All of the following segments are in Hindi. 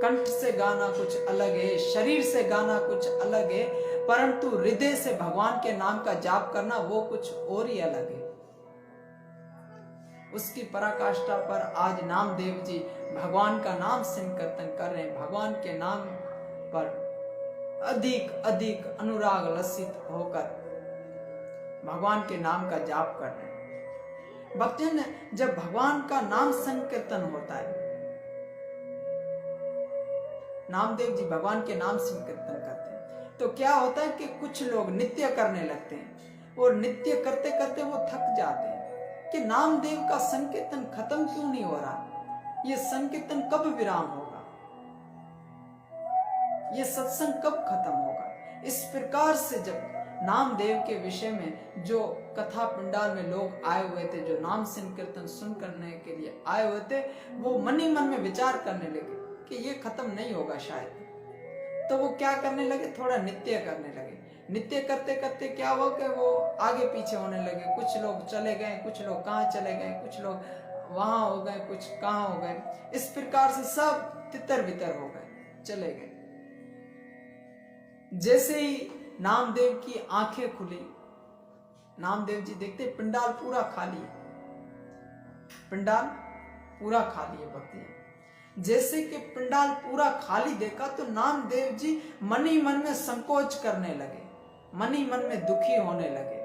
कंठ से गाना कुछ अलग है, शरीर से गाना कुछ अलग है, परंतु हृदय से भगवान के नाम का जाप करना वो कुछ और ही अलग है। उसकी पराकाष्ठा पर आज नामदेव जी भगवान का नाम संकीर्तन कर रहे हैं, भगवान के नाम पर अधिक अधिक अनुराग लसित होकर भगवान के नाम का जाप कर रहे हैं। भक्तजन, जब भगवान का नाम संकीर्तन होता है, नामदेव जी भगवान के नाम संकीर्तन करते हैं, तो क्या होता है कि कुछ लोग नृत्य करने लगते हैं और नृत्य करते करते वो थक जाते हैं कि नामदेव का संकीर्तन खत्म क्यों नहीं हो रहा, ये संकीर्तन कब विराम होगा, ये सत्संग कब खत्म होगा। इस प्रकार से जब नामदेव के विषय में जो कथा पंडाल में लोग आए हुए थे, जो नाम संकीर्तन सुन करने के लिए आए हुए थे, वो मन ही मन में विचार करने लगे कि ये खत्म नहीं होगा शायद, तो वो क्या करने लगे, थोड़ा नृत्य करने लगे। नृत्य करते करते क्या हुआ कि वो आगे पीछे होने लगे, कुछ लोग चले गए, कुछ लोग कहाँ चले गए, कुछ लोग वहां हो गए, कुछ कहाँ हो गए। इस प्रकार से सब तितर बितर हो गए, चले गए। जैसे ही नामदेव की आंखें खुली, नामदेव जी देखते पंडाल पूरा खाली है, पंडाल पूरा खाली है। भक्ति जैसे कि पंडाल पूरा खाली देखा तो नामदेव जी मन ही मन में संकोच करने लगे, मन ही मन में दुखी होने लगे।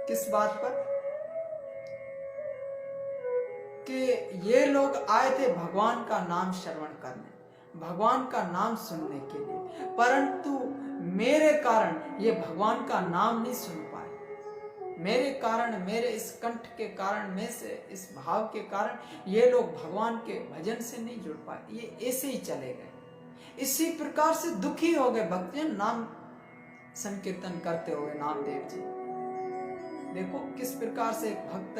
किस बात पर कि ये लोग आए थे भगवान का नाम श्रवण करने, भगवान का नाम सुनने के लिए, परंतु मेरे कारण ये भगवान का नाम नहीं सुन पाए। मेरे कारण, मेरे इस कंठ के कारण, में से इस भाव के कारण ये लोग भगवान के भजन से नहीं जुड़ पाए, ये ऐसे ही चले गए। इसी प्रकार से दुखी हो गए भक्तजन नाम संकीर्तन करते हुए नामदेव जी। देखो किस प्रकार से एक भक्त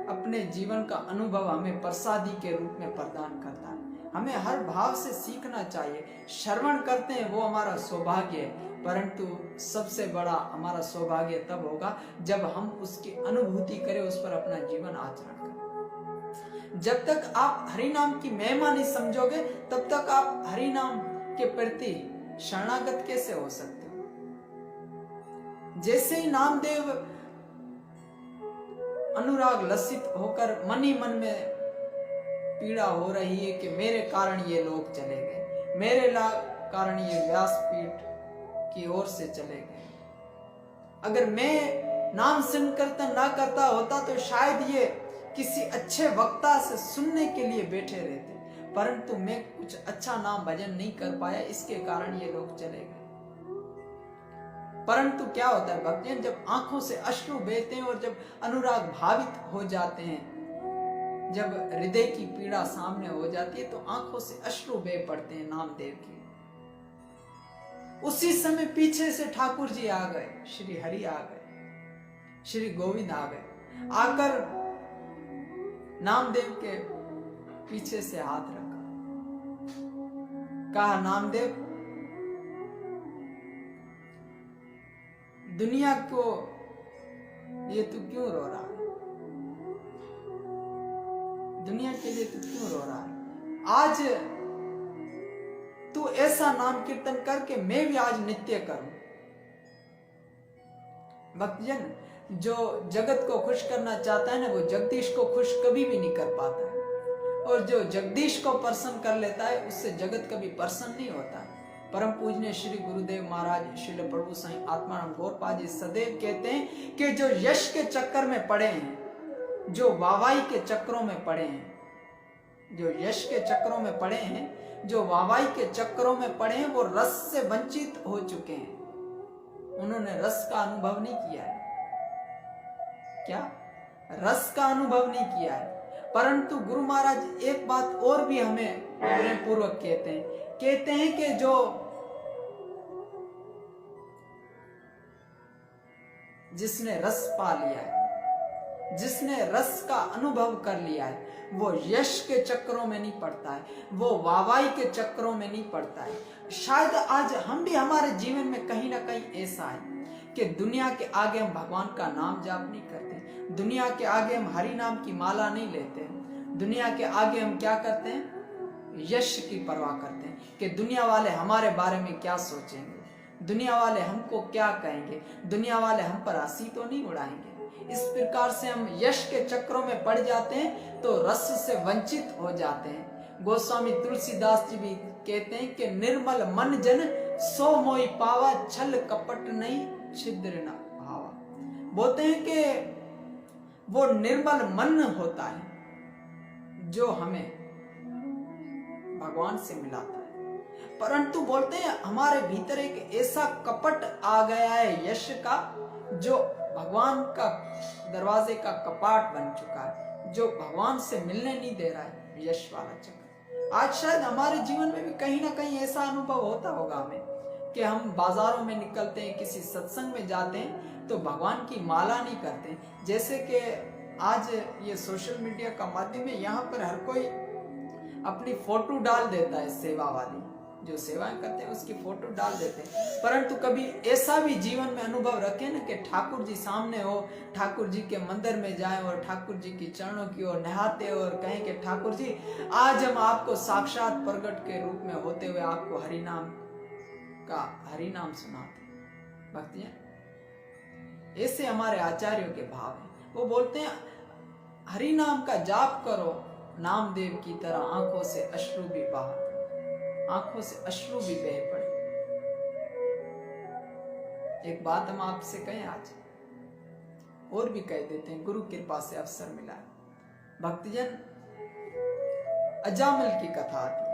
अपने जीवन का अनुभव हमें प्रसादी के रूप में प्रदान करता है। हमें हर भाव से सीखना चाहिए। श्रवण करते हैं वो हमारा सौभाग्य है, परंतु सबसे बड़ा हमारा सौभाग्य तब होगा जब हम उसकी अनुभूति करें, उस पर अपना जीवन आचरण करें। जब तक आप हरि नाम की महिमा नहीं समझोगे, तब तक आप हरि नाम के प्रति शरणागत कैसे हो सकते हो। जैसे ही नामदेव अनुराग लसित होकर मन ही मन में पीड़ा हो रही है कि मेरे कारण ये लोग चले गए, मेरे कारण ये व्यासपीठ की ओर से चले गए। अगर मैं नाम संकीर्तन ना करता होता तो शायद ये किसी अच्छे वक्ता से सुनने के लिए बैठे रहते, परंतु मैं कुछ अच्छा नाम भजन नहीं कर पाया, इसके कारण ये लोग चले गए। परंतु क्या होता है भक्तजन, जब आंखों से अश्रु बहते हैं और जब अनुराग भावित हो जाते हैं, जब हृदय की पीड़ा सामने हो जाती है, तो आंखों से अश्रु बह पड़ते हैं नामदेव की। उसी समय पीछे से ठाकुर जी आ गए, श्री हरि आ गए, श्री गोविंद आ गए। आकर नामदेव के पीछे से हाथ रखा, कहा नामदेव दुनिया को ये तू क्यों रो रहा है, दुनिया के लिए तू क्यों रो रहा है। आज तू ऐसा नाम कीर्तन करके मैं भी आज नित्य करूं। भक्तजन, जो जगत को खुश करना चाहता है ना, वो जगदीश को खुश कभी भी नहीं कर पाता है, और जो जगदीश को प्रसन्न कर लेता है उससे जगत कभी प्रसन्न नहीं होता है। परम पूजनीय श्री गुरुदेव महाराज श्रील प्रभु साईं आत्माराम गौरपाद जी सदैव कहते हैं कि जो यश के चक्कर में पड़े हैं, जो वाहवाही के चक्रों में पड़े हैं, जो यश के चक्रों में पड़े हैं, जो वाहवाही के चक्रों में पड़े हैं, वो रस से वंचित हो चुके हैं। उन्होंने रस का अनुभव नहीं किया है। क्या रस का अनुभव नहीं किया है। परंतु गुरु महाराज एक बात और भी हमें प्रेम पूर्वक कहते हैं कि जो जिसने रस पा लिया है, जिसने रस का अनुभव कर लिया है, वो यश के चक्रों में नहीं पड़ता है, वो वाहवाही के चक्रों में नहीं पड़ता है। शायद आज हम भी हमारे जीवन में कहीं ना कहीं ऐसा है कि दुनिया के आगे हम भगवान का नाम जाप नहीं करते, दुनिया के आगे हम हरि नाम की माला नहीं लेते, दुनिया के आगे हम क्या करते हैं, यश की परवाह करते हैं कि दुनिया वाले हमारे बारे में क्या सोचेंगे, दुनिया वाले हमको क्या कहेंगे, दुनिया वाले हम पर हंसी तो नहीं उड़ाएंगे। इस प्रकार से हम यश के चक्रों में पड़ जाते हैं तो रस से वंचित हो जाते हैं। गोस्वामी तुलसीदास जी भी कहते हैं कि निर्मल मन जन सो मोई पावा, छल कपट नहीं छिद्र न भावा। बोलते हैं कि वो निर्मल मन होता है जो हमें भगवान से मिलाता है, परंतु बोलते हैं हमारे भीतर एक ऐसा कपट आ गया है यश का, जो भगवान का दरवाजे का कपाट बन चुका है, जो भगवान से मिलने नहीं दे रहा है, यश वाला चक्र। आज शायद हमारे जीवन में भी कहीं ना कहीं ऐसा अनुभव होता होगा हमें कि हम बाजारों में निकलते हैं, किसी सत्संग में जाते हैं तो भगवान की माला नहीं करते। जैसे कि आज ये सोशल मीडिया का माध्यम है, यहाँ पर हर कोई अपनी फोटो डाल देता है, सेवा वाली जो सेवाएं करते हैं उसकी फोटो डाल देते हैं, परंतु कभी ऐसा भी जीवन में अनुभव रखें ना कि ठाकुर जी सामने हो, ठाकुर जी के मंदिर में जाएं और ठाकुर जी की चरणों की ओर नहाते और कहें कि ठाकुर जी आज हम आपको साक्षात प्रकट के रूप में होते हुए आपको हरि नाम सुनाते। भक्तियां ऐसे हमारे आचार्यों के भाव हैं। वो बोलते हैं हरि नाम का जाप करो नामदेव की तरह, आंखों से अश्रु भी बहा, आंखों से अश्रु भी बह पड़े। एक बात हम आपसे कहें आज, और भी कह देते हैं, गुरु कृपा से अवसर मिला है। भक्तजन अजामिल की कथा आती